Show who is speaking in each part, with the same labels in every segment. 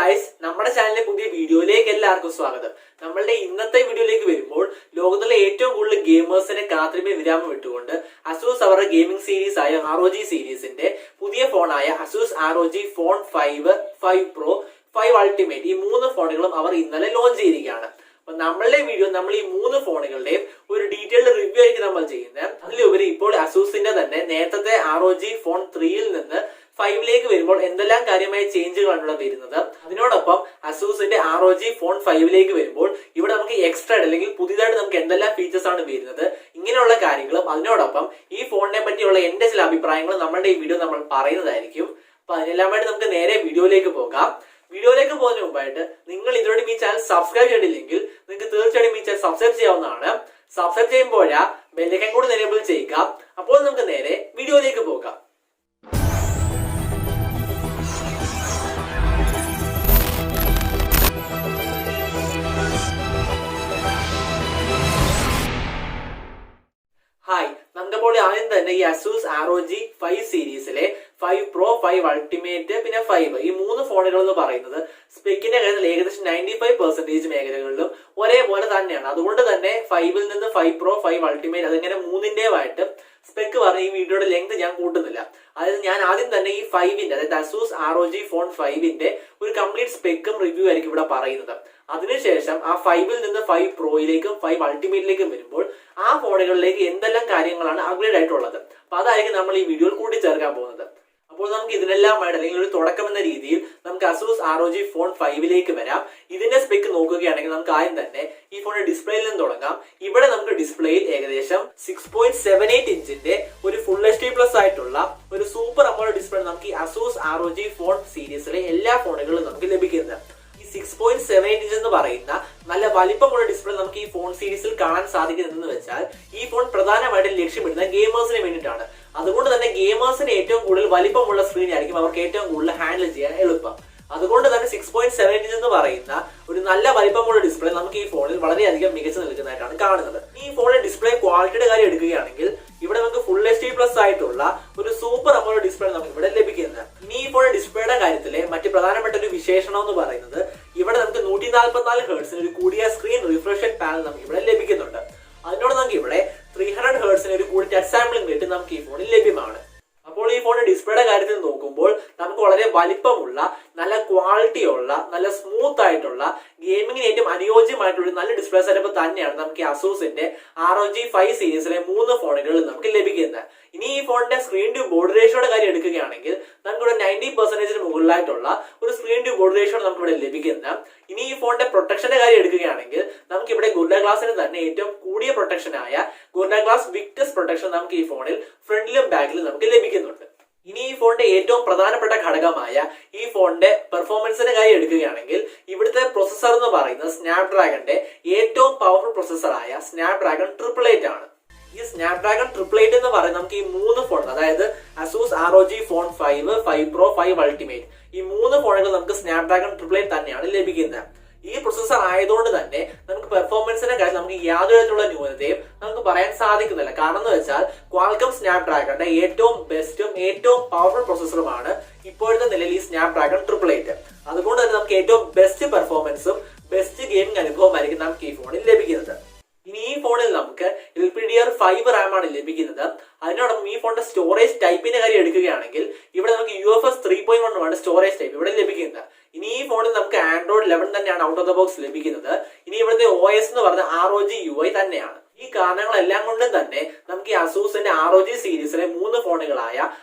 Speaker 1: Guys, നമ്മുടെ ചാനലിലെ പുതിയ വീഡിയോയിലേക്ക് എല്ലാവർക്കും സ്വാഗതം. നമ്മളുടെ ഇന്നത്തെ വീഡിയോയിലേക്ക് വരുമ്പോൾ ലോകത്തിലെ ഏറ്റവും കൂടുതൽ ഗെയിമേഴ്സിനെ കാത്തിരിപ്പ് വിരാമം വിട്ടുകൊണ്ട് അസൂസ് അവരുടെ ഗെയിമിംഗ് സീരീസ് ആയ ROG സീരീസിന്റെ പുതിയ ഫോണായ Asus ROG phone 5, 5 Pro, 5 Ultimate ഈ മൂന്ന് ഫോണുകളും അവർ ഇന്നലെ ലോഞ്ച് ചെയ്തിരിക്കുകയാണ്. അപ്പൊ നമ്മളുടെ വീഡിയോ നമ്മൾ ഈ മൂന്ന് ഫോണുകളുടെയും ഒരു ഡീറ്റെയിൽഡ് റിവ്യൂ ആയിരിക്കും നമ്മൾ ചെയ്യുന്നത്. അതിലുപരി ഇപ്പോൾ അസൂസിന്റെ തന്നെ നേരത്തെ ROG ഫോൺ 3യിൽ നിന്ന് 5ലേക്ക് വരുമ്പോൾ എന്തെല്ലാം കാര്യമായ ചേഞ്ചുകളാണ് ഇവിടെ വരുന്നത്. അതിനോടൊപ്പം അസൂസിന്റെ ROG ഫോൺ 5ലേക്ക് വരുമ്പോൾ ഇവിടെ നമുക്ക് എക്സ്ട്രാ അല്ലെങ്കിൽ പുതിയതായിട്ട് നമുക്ക് എന്തെല്ലാം ഫീച്ചേഴ്സ് ആണ് വരുന്നത്, ഇങ്ങനെയുള്ള കാര്യങ്ങളും അതിനോടൊപ്പം ഈ ഫോണിനെ പറ്റിയുള്ള എന്റെ ചില അഭിപ്രായങ്ങളും നമ്മളുടെ ഈ വീഡിയോ നമ്മൾ പറയുന്നതായിരിക്കും. അപ്പൊ അതിനെല്ലാമായിട്ട് നമുക്ക് നേരെ വീഡിയോയിലേക്ക് പോകാം. വീഡിയോയിലേക്ക് പോകുന്നതിന് മുമ്പായിട്ട് നിങ്ങൾ ഇതോടെ ഈ ചാനൽ സബ്സ്ക്രൈബ് ചെയ്തിട്ടില്ലെങ്കിൽ നിങ്ങൾക്ക് തീർച്ചയായിട്ടും ഈ ചാനൽ സബ്സ്ക്രൈബ് ചെയ്യാവുന്നതാണ്. സബ്സ്ക്രൈബ് ചെയ്യുമ്പോഴാ ബെല്ലൈക്കൺ കൂടി എനേബിൾ ചെയ്യുക. അപ്പോൾ നമുക്ക് നേരെ വീഡിയോയിലേക്ക് പോകാം. ഹായ്, നമുക്കപ്പോൾ ആദ്യം തന്നെ ഈ Asus ROG 5 സീരീസിലെ 5 Pro, 5 Ultimate പിന്നെ 5 ഈ മൂന്ന് ഫോണുകൾ എന്ന് പറയുന്നത് സ്പെക്കിന്റെ കാര്യത്തിൽ ഏകദേശം 95% മേഖലകളിലും ഒരേപോലെ തന്നെയാണ്. അതുകൊണ്ട് തന്നെ 5ൽ നിന്ന് 5 Pro, 5 Ultimate അതിങ്ങനെ മൂന്നിന്റെയുമായിട്ട് സ്പെക്ക് പറഞ്ഞ ഈ വീഡിയോയുടെ ലെങ്ത് ഞാൻ കൂട്ടുന്നില്ല. അതായത് ഞാൻ ആദ്യം തന്നെ ഈ 5ന്റെ അതായത് Asus ROG ഫോൺ 5ന്റെ ഒരു കംപ്ലീറ്റ് സ്പെക്കും റിവ്യൂ ആയിരിക്കും ഇവിടെ പറയുന്നത്. അതിനുശേഷം ആ 5ൽ നിന്ന് 5 Proയിലേക്കും 5 Ultimateലേക്കും വരുമ്പോൾ ആ ഫോണുകളിലേക്ക് എന്തെല്ലാം കാര്യങ്ങളാണ് അപ്ഗ്രേഡ് ആയിട്ടുള്ളത്, അപ്പൊ അതായിരിക്കും നമ്മൾ ഈ വീഡിയോയിൽ കൂട്ടിച്ചേർക്കാൻ പോകുന്നത്. അപ്പോൾ നമുക്ക് ഇതിനെല്ലാമായിട്ട് അല്ലെങ്കിൽ ഒരു തുടക്കം എന്ന രീതിയിൽ നമുക്ക് Asus ROG ഫോൺ 5ലേക്ക് വരാം. ഇതിന്റെ സ്പെക്ക് നോക്കുകയാണെങ്കിൽ നമുക്ക് ആദ്യം തന്നെ ഈ ഫോണിന്റെ ഡിസ്പ്ലേയിൽ നിന്ന് തുടങ്ങാം. ഇവിടെ നമുക്ക് ഡിസ്പ്ലേയിൽ ഏകദേശം 6.78 ഇഞ്ചിന്റെ ഒരു ഫുൾ HD+ ആയിട്ടുള്ള ഒരു സൂപ്പർ അമോലെഡ് ഡിസ്പ്ലേ നമുക്ക് ഈ Asus ROG ഫോൺ സീരീസിലെ എല്ലാ ഫോണുകളിലും നമുക്ക് ലഭിക്കുന്നത്. 6.78 ഇഞ്ച് എന്ന് പറയുന്ന നല്ല വലിപ്പമുള്ള ഡിസ്പ്ലേ നമുക്ക് ഈ ഫോൺ സീരീസിൽ കാണാൻ സാധിക്കുന്നതെന്ന് വെച്ചാൽ ഈ ഫോൺ പ്രധാനമായിട്ടും ലക്ഷ്യമിടുന്ന ഗെയിമേഴ്സിന് വേണ്ടിയിട്ടാണ്. അതുകൊണ്ട് തന്നെ ഗെയിമേഴ്സിന് ഏറ്റവും കൂടുതൽ വലിപ്പമുള്ള സ്ക്രീൻ ആയിരിക്കും അവർക്ക് ഏറ്റവും കൂടുതൽ ഹാൻഡിൽ ചെയ്യാൻ എളുപ്പം. അതുകൊണ്ട് തന്നെ 6.78 ഇഞ്ച് എന്ന് പറയുന്ന ഒരു നല്ല വലിപ്പമുള്ള ഡിസ്പ്ലേ നമുക്ക് ഈ ഫോണിൽ വളരെയധികം മികച്ചു നിൽക്കുന്നതായിട്ടാണ് കാണുന്നത്. ഈ ഫോണിലെ ഡിസ്പ്ലേ ക്വാളിറ്റിയുടെ കാര്യം എടുക്കുകയാണെങ്കിൽ ഇവിടെ നമുക്ക് ഫുൾ HD+ ആയിട്ടുള്ള ഒരു സൂപ്പർ അമോലെഡ് ഡിസ്പ്ലേ നമുക്ക് ഇവിടെ ലഭിക്കുന്നത്. ഇനി ഈ ഫോണിലെ ഡിസ്പ്ലേയുടെ കാര്യത്തിലെ മറ്റ് പ്രധാനപ്പെട്ട ഒരു വിശേഷണം എന്ന് പറയുന്നത് ഇവിടെ നമുക്ക് 144 Hz ഒരു കൂടിയ സ്ക്രീൻ റിഫ്രഷ് പാനൽ നമുക്ക് ഇവിടെ ലഭിക്കുന്നുണ്ട്. അതിനോട് നമുക്ക് ഇവിടെ 300 Hz ഒരു കൂടി ടച്ച് സാമ്പിളിംഗ് റേറ്റ് നമുക്ക് ഈ ഫോണിൽ ലഭ്യമാണ്. അപ്പോൾ ഈ ഫോണിന്റെ ഡിസ്പ്ലേയുടെ കാര്യത്തിൽ നോക്കുമ്പോൾ നമുക്ക് വളരെ വലിപ്പമുള്ള നല്ല ക്വാളിറ്റിയുള്ള നല്ല സ്മൂത്ത് ആയിട്ടുള്ള ഗെയിമിങ്ങിന് ഏറ്റവും അനുയോജ്യമായിട്ടുള്ള നല്ല ഡിസ്പ്ലേ സെറ്റപ്പ് തന്നെയാണ് നമുക്ക് ഈ അസൂസിന്റെ ROG 5 സീരീസിലെ മൂന്ന് ഫോണുകളിൽ നമുക്ക് ലഭിക്കുന്നത്. ഇനി ഈ ഫോണിന്റെ സ്ക്രീൻ ടു ബോർഡ് റേഷ്യോയുടെ കാര്യം എടുക്കുകയാണെങ്കിൽ നമുക്കിവിടെ 90% മുകളിലായിട്ടുള്ള ഒരു സ്ക്രീൻ ടു ബോർഡ് റേഷ്യോ നമുക്ക് ഇവിടെ ലഭിക്കുന്നത്. ഇനി ഈ ഫോണിന്റെ പ്രൊട്ടക്ഷന്റെ കാര്യം എടുക്കുകയാണെങ്കിൽ നമുക്ക് ഇവിടെ ഗൊറില്ല ഗ്ലാസിന് തന്നെ ഏറ്റവും കൂടിയ പ്രൊട്ടക്ഷനായ ഗൊറില്ല ഗ്ലാസ് വിക്ടസ് പ്രൊട്ടക്ഷൻ നമുക്ക് ഈ ഫോണിൽ ഫ്രണ്ടിലും ബാക്കിലും നമുക്ക് ലഭിക്കുന്നുണ്ട്. ഇനി ഈ ഫോണിന്റെ ഏറ്റവും പ്രധാനപ്പെട്ട ഘടകമായ ഈ ഫോണിന്റെ പെർഫോമൻസിന്റെ കാര്യം എടുക്കുകയാണെങ്കിൽ ഇവിടുത്തെ പ്രൊസസർ എന്ന് പറയുന്നത് സ്നാപ്ഡ്രാഗന്റെ ഏറ്റവും പവർഫുൾ പ്രൊസസറായ സ്നാപ്ഡ്രാഗൺ 888 ആണ്. ഈ സ്നാപ്ഡ്രാഗൺ 888 എന്ന് പറയുന്നത് നമുക്ക് ഈ മൂന്ന് ഫോൺ അതായത് Asus ROG phone 5, 5 Pro, 5 Ultimate ഈ മൂന്ന് ഫോണുകൾ നമുക്ക് സ്നാപ്ഡ്രാഗൺ 888 തന്നെയാണ് ലഭിക്കുന്നത്. ഈ പ്രൊസസർ ആയതുകൊണ്ട് തന്നെ നമുക്ക് പെർഫോമൻസിന്റെ കാര്യം നമുക്ക് യാതൊരു തരത്തിലുള്ള ന്യൂനതയും നമുക്ക് പറയാൻ സാധിക്കുന്നില്ല. കാരണം എന്ന് വെച്ചാൽ ക്വാൾകം സ്നാപ്ഡ്രാഗന്റെ ഏറ്റവും ബെസ്റ്റും ഏറ്റവും പവർഫുൾ പ്രൊസസറുമാണ് ഇപ്പോഴത്തെ നിലയിൽ ഈ സ്നാപ്ഡ്രാഗൺ 888. അതുകൊണ്ട് തന്നെ നമുക്ക് ഏറ്റവും ബെസ്റ്റ് പെർഫോമൻസും ബെസ്റ്റ് ഗെയിമിംഗ് അനുഭവമായിരിക്കും നമുക്ക് ഈ ഫോണിൽ ലഭിക്കുന്നത്. ഇനി ഈ ഫോണിൽ നമുക്ക് LPDDR5 RAM ആണ് ലഭിക്കുന്നത്. അതിനോടൊപ്പം ഈ ഫോണിന്റെ സ്റ്റോറേജ് ടൈപ്പിന്റെ കാര്യം എടുക്കുകയാണെങ്കിൽ ഇവിടെ നമുക്ക് UFS 3.1 ആണ് സ്റ്റോറേജ് ടൈപ്പ് ഇവിടെ ലഭിക്കുന്നത്. ഇനി ഈ ഫോണിൽ നമുക്ക് Android 11 തന്നെയാണ് ഔട്ട് ഓഫ് ദ ബോക്സ് ലഭിക്കുന്നത്. ഇനി ഇവിടുത്തെ OS എന്ന് പറയുന്നത് ROG UI തന്നെയാണ്. ഈ കാരണങ്ങളെല്ലാം കൊണ്ടും തന്നെ നമുക്ക് ഈ അസൂസിന്റെ ROG സീരീസിലെ മൂന്ന് ഫോണുകളായ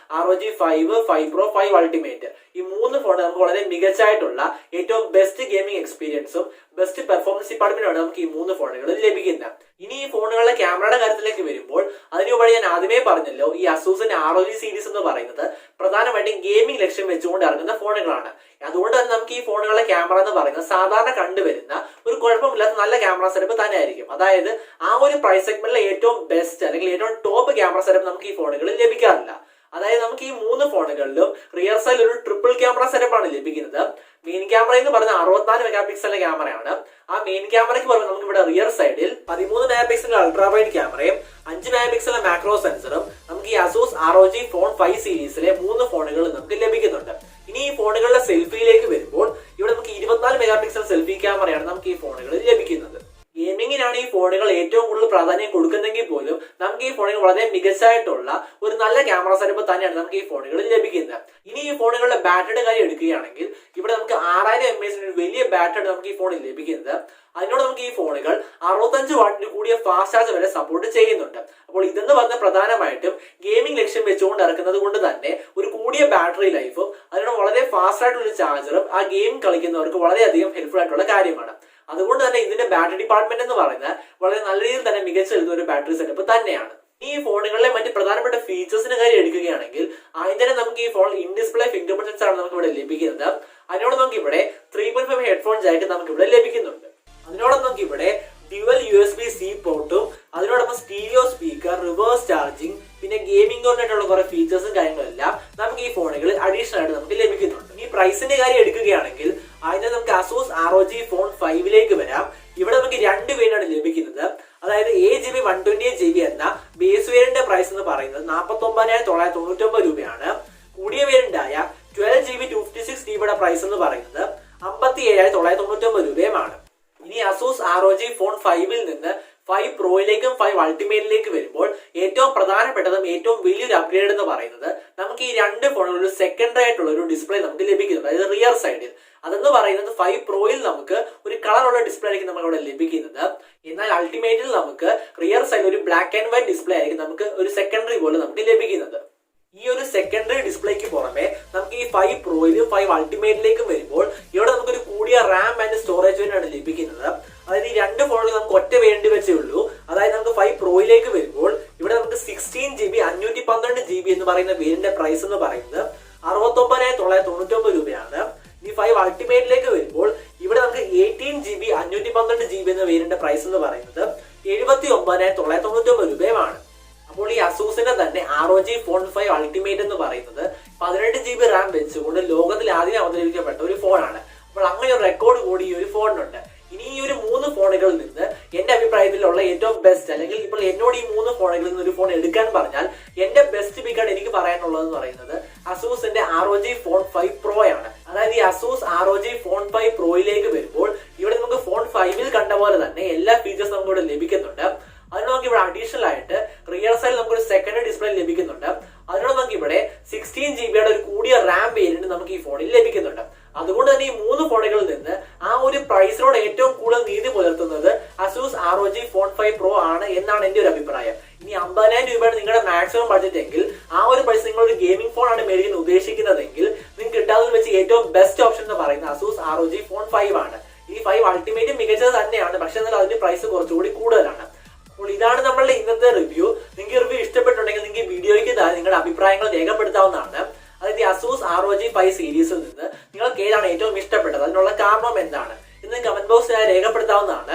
Speaker 1: ROG 5, 5 Pro, 5 Ultimate ഈ മൂന്ന് ഫോൺ നമുക്ക് വളരെ മികച്ചായിട്ടുള്ള ഏറ്റവും ബെസ്റ്റ് ഗെയിമിംഗ് എക്സ്പീരിയൻസും ബെസ്റ്റ് പെർഫോമൻസ് ഡിപ്പാർട്ട്മെന്റാണ് നമുക്ക് ഈ മൂന്ന് ഫോണുകളിൽ ലഭിക്കുന്നത്. ഇനി ഈ ഫോണുകളുടെ ക്യാമറയുടെ കാര്യത്തിലേക്ക് വരുമ്പോൾ അതിനുപരി ഞാൻ ആദ്യമേ പറഞ്ഞല്ലോ ഈ അസൂസിന്റെ ROG സീരീസ് എന്ന് പറയുന്നത് പ്രധാനമായിട്ടും ഗെയിമിംഗ് ലക്ഷ്യം വെച്ചുകൊണ്ട് ഇറങ്ങുന്ന ഫോണുകളാണ്. അതുകൊണ്ട് തന്നെ നമുക്ക് ഈ ഫോണുകളുടെ ക്യാമറ എന്ന് പറയുന്നത് സാധാരണ കണ്ടുവരുന്ന ഒരു കുഴപ്പമില്ലാത്ത നല്ല ക്യാമറ സെറ്റപ്പ് തന്നെ ആയിരിക്കും. അതായത് ആ ഒരു പ്രൈസ് സെഗ്മെന്റിലെ ഏറ്റവും ബെസ്റ്റ് അല്ലെങ്കിൽ ഏറ്റവും ടോപ്പ് ക്യാമറ സെറ്റപ്പ് നമുക്ക് ഈ ഫോണുകളിൽ ലഭിക്കാറില്ല. അതായത് നമുക്ക് ഈ മൂന്ന് ഫോണുകളിലും റിയർ സൈഡിൽ ഒരു ട്രിപ്പിൾ ക്യാമറ സെറ്റപ്പ് ആണ് ലഭിക്കുന്നത്. മെയിൻ ക്യാമറ എന്ന് പറയുന്നത് 64 മെഗാപിക്സലിന്റെ ക്യാമറയാണ്. ആ മെയിൻ ക്യാമറയ്ക്ക് പറയുന്നത് നമുക്ക് ഇവിടെ റിയർ സൈഡിൽ 13 മെഗാപിക്സലിന്റെ അൾട്രാ വൈഡ് ക്യാമറയും 5 മെഗാപിക്സലിന്റെ മാക്രോ സെൻസറും നമുക്ക് ഈ Asus ROG ഫോൺ 5 സീരീസിലെ മൂന്ന് ഫോണുകൾ നമുക്ക് ലഭിക്കുന്നുണ്ട്. ഇനി ഈ ഫോണുകളുടെ സെൽഫിയിലേക്ക് വരുമ്പോൾ ഇവിടെ നമുക്ക് മെഗാ പിക്സൽ സെൽഫി ക്യാമറയാണ് നമുക്ക് ഈ ഫോണുകളിൽ ലഭിക്കുന്നത്. ഗെയിമിങ്ങിനാണ് ഈ ഫോണുകൾ ഏറ്റവും കൂടുതൽ പ്രാധാന്യം കൊടുക്കുന്നെങ്കിൽ പോലും നമുക്ക് ഈ ഫോണുകൾ വളരെ മികച്ചായിട്ടുള്ള ഒരു നല്ല ക്യാമറ സെറ്റപ്പ് തന്നെയാണ് നമുക്ക് ഈ ഫോണുകളിൽ ലഭിക്കുന്നത്. ഇനി ഈ ഫോണുകളുടെ ബാറ്ററിയുടെ കാര്യം എടുക്കുകയാണെങ്കിൽ ഇവിടെ നമുക്ക് 6000 mAh ഒരു വലിയ ബാറ്ററി നമുക്ക് ഈ ഫോണിൽ ലഭിക്കുന്നത്. അതിനോട് നമുക്ക് ഈ ഫോണുകൾ 65 വാട്ടിന് കൂടിയ ഫാസ്റ്റ് ചാർജ് വരെ സപ്പോർട്ട് ചെയ്യുന്നുണ്ട്. അപ്പോൾ ഇതെന്ന് പറഞ്ഞ പ്രധാനമായിട്ടും ഗെയിമിംഗ് ലക്ഷ്യം വെച്ചുകൊണ്ട് ഇറക്കുന്നത് കൊണ്ട് തന്നെ ഒരു കൂടിയ ബാറ്ററി ലൈഫും അതിനോട് വളരെ ഫാസ്റ്റ് ആയിട്ടുള്ള ചാർജറും ആ ഗെയിം കളിക്കുന്നവർക്ക് വളരെയധികം ഹെൽപ്ഫുൾ ആയിട്ടുള്ള കാര്യമാണ്. അതുകൊണ്ട് തന്നെ ഇതിന്റെ ബാറ്ററി ഡിപ്പാർട്ട്മെന്റ് എന്ന് പറയുന്നത് വളരെ നല്ല രീതിയിൽ തന്നെ മികച്ച ഒരു ബാറ്ററി സെറ്റപ്പ് തന്നെയാണ്. ഈ ഫോണുകളിലെ മറ്റ് പ്രധാനപ്പെട്ട ഫീച്ചേഴ്സിന്റെ കാര്യം എടുക്കുകയാണെങ്കിൽ അതിന് നമുക്ക് ഈ phone in display finger print sensor ആണ് നമുക്ക് ഇവിടെ ലഭിക്കുന്നത്. അതിനോട് നമുക്ക് ഇവിടെ 3.5 ഹെഡ്ഫോൺ ജാക്ക് നമുക്ക് ഇവിടെ ലഭിക്കുന്നുണ്ട്. അതിനോടൊപ്പം നമുക്ക് ഇവിടെ ഡ്യുവൽ USB-C പോർട്ടും അതിനോടൊപ്പം സ്റ്റീരിയോ സ്പീക്കർ, റിവേഴ്സ് ചാർജിങ്, പിന്നെ ഗെയിമിംഗ് ആയിട്ടുള്ള കുറെ ഫീച്ചേഴ്സും കാര്യങ്ങളെല്ലാം നമുക്ക് ഈ ഫോണുകളിൽ അഡീഷണൽ ആയിട്ട് നമുക്ക് ലഭിക്കുന്നുണ്ട്. ഈ പ്രൈസിന്റെ കാര്യം എടുക്കുകയാണെങ്കിൽ അതിന് നമുക്ക് Asus ROG Phone 5 വരാം. ഇവിടെ നമുക്ക് 2 വേരിയന്റാണ് ലഭിക്കുന്നത്. അതായത് 8GB 128GB എന്ന ബേസ് വേരിയന്റിന്റെ പ്രൈസ് എന്ന് പറയുന്നത് 49,999 രൂപയാണ്. കൂടിയ വേരിയന്റ് ആയ 12GB 256GB പ്രൈസ് എന്ന് പറയുന്നത് 57,999 രൂപയുമാണ്. ഇനി Asus ROG Phone 5 നിന്ന് 5 Proയിലേക്കും 5 Ultimateലേക്ക് വരുമ്പോൾ ഏറ്റവും പ്രധാനപ്പെട്ടതും ഏറ്റവും വലിയൊരു അപ്ഗ്രേഡ് എന്ന് പറയുന്നത് നമുക്ക് ഈ 2 ഫോണുകളിൽ സെക്കൻഡറി ആയിട്ടുള്ള ഒരു ഡിസ്പ്ലേ നമുക്ക് ലഭിക്കുന്നത്. അതായത് റിയർ സൈഡിൽ അതെന്ന് പറയുന്നത് 5 Proയിൽ നമുക്ക് ഒരു കളറുള്ള ഡിസ്പ്ലേ ആയിരിക്കും നമുക്ക് അവിടെ ലഭിക്കുന്നത്. എന്നാൽ അൾട്ടിമേറ്റിൽ നമുക്ക് റിയർ സൈഡിൽ ഒരു ബ്ലാക്ക് ആൻഡ് വൈറ്റ് ഡിസ്പ്ലേ ആയിരിക്കും നമുക്ക് ഒരു സെക്കൻഡറി പോലെ നമുക്ക് ലഭിക്കുന്നത്. ഈ ഒരു സെക്കൻഡറി ഡിസ്പ്ലേക്ക് പുറമെ നമുക്ക് ഈ 5 Proയിലും 5 Ultimateലേക്കും വരുമ്പോൾ ഇവിടെ നമുക്കൊരു കൂടിയ റാം ആൻഡ് സ്റ്റോറേജ് വേരിയന്റാണ് ലഭിക്കുന്നത്. അതായത് ഈ 2 ഫോണുകൾ നമുക്ക് ഒറ്റ വേരിയന്റ് വെച്ചേ ഉള്ളൂ. അതായത് നമുക്ക് 5 Proയിലേക്ക് വരുമ്പോൾ ഇവിടെ നമുക്ക് 16GB 512GB എന്ന് പറയുന്ന വേരിയന്റ് പ്രൈസ് എന്ന് പറയുന്നത് 69,999 രൂപയാണ്. ഈ 5 Ultimateലേക്ക് വരുമ്പോൾ ഇവിടെ നമുക്ക് 18GB 512GB എന്ന വേരിയന്റ് പ്രൈസ് എന്ന് പറയുന്നത് 79,999 രൂപയുമാണ്. അപ്പോൾ ഈ അസൂസിന്റെ തന്നെ ROG Phone 5 Ultimate എന്ന് പറയുന്നത് 18GB റാം വെച്ചുകൊണ്ട് ലോകത്തിൽ ആദ്യം അവതരിപ്പിക്കപ്പെട്ട ഒരു ഫോണാണ്. അപ്പോൾ അങ്ങനെ ഒരു റെക്കോർഡ് കൂടി ഈ ഒരു ഫോണിനുണ്ട്. ഇനി ഈ ഒരു 3 ഫോണുകളിൽ നിന്ന് എന്റെ അഭിപ്രായത്തിലുള്ള ഏറ്റവും ബെസ്റ്റ്, അല്ലെങ്കിൽ ഇപ്പോൾ എന്നോട് ഈ 3 ഫോണുകളിൽ നിന്ന് ഒരു ഫോൺ എടുക്കാൻ പറഞ്ഞാൽ എന്റെ ബെസ്റ്റ് പിക്കാണ് എനിക്ക് പറയാനുള്ളതെന്ന് പറയുന്നത് അസൂസിന്റെ ROG Phone 5 Pro ആണ്. അതായത് ഈ Asus ROG Phone 5 Proയിലേക്ക് വരുമ്പോൾ ഇവിടെ നമുക്ക് Phone 5ൽ കണ്ട പോലെ തന്നെ എല്ലാ ഫീച്ചേഴ്സും നമുക്ക് ഇവിടെ ലഭിക്കുന്നുണ്ട്. അതിന് നമുക്ക് ഇവിടെ അഡീഷണൽ ആയിട്ട് റിയർ സൈഡിൽ നമുക്ക് ഒരു സെക്കൻഡറി ഡിസ്പ്ലേ ലഭിക്കുന്നുണ്ട്. അതിനോട് നമുക്ക് ഇവിടെ 16GBയുടെ ഒരു കൂടിയ റാം വേരിയന്റ് നമുക്ക് ഈ ഫോണിൽ ലഭിക്കുന്നുണ്ട്. അതുകൊണ്ട് തന്നെ ഈ 3 ഫോണുകളിൽ നിന്ന് ആ ഒരു പ്രൈസിനോട് ഏറ്റവും കൂടുതൽ നീതി പുലർത്തുന്നത് Asus ROG Phone 5 Pro ആണ് എന്നാണ് എന്റെ ഒരു അഭിപ്രായം. ഇനി 50,000 രൂപയാണ് നിങ്ങളുടെ മാക്സിമം ബഡ്ജറ്റ് എങ്കിൽ ആ ഒരു പ്രൈസ് നിങ്ങൾ ഒരു ഗെയിമിംഗ് ഫോൺ ആണ് മേടിക്കാൻ ഉദ്ദേശിക്കുന്നതെങ്കിൽ നിങ്ങൾക്ക് കിട്ടാവുന്നതിൽ വെച്ച് ഏറ്റവും ബെസ്റ്റ് ഓപ്ഷൻ എന്ന് പറയുന്നത് Asus ROG Phone 5 ആണ്. ഈ 5 Ultimate മികച്ചത് തന്നെയാണ്, പക്ഷെ എന്നാൽ അതിന്റെ പ്രൈസ് കുറച്ചുകൂടി കൂടുതലാണ്. അപ്പോൾ ഇതാണ് നമ്മളുടെ ഇന്നത്തെ റിവ്യൂ. നിങ്ങൾക്ക് റിവ്യൂ ഇഷ്ടപ്പെട്ടുണ്ടെങ്കിൽ നിങ്ങൾക്ക് വീഡിയോയ്ക്ക് താഴെ നിങ്ങളുടെ അഭിപ്രായങ്ങൾ രേഖപ്പെടുത്താവുന്നതാണ്. അതായത് Asus ROG 5 സീരീസിൽ നിന്ന് നിങ്ങൾക്ക് ഏതാണ് ഏറ്റവും ഇഷ്ടപ്പെട്ടത്, അതിനുള്ള കാരണം എന്താണ് എന്ന് കമന്റ് ബോക്സിൽ രേഖപ്പെടുത്താവുന്നതാണ്.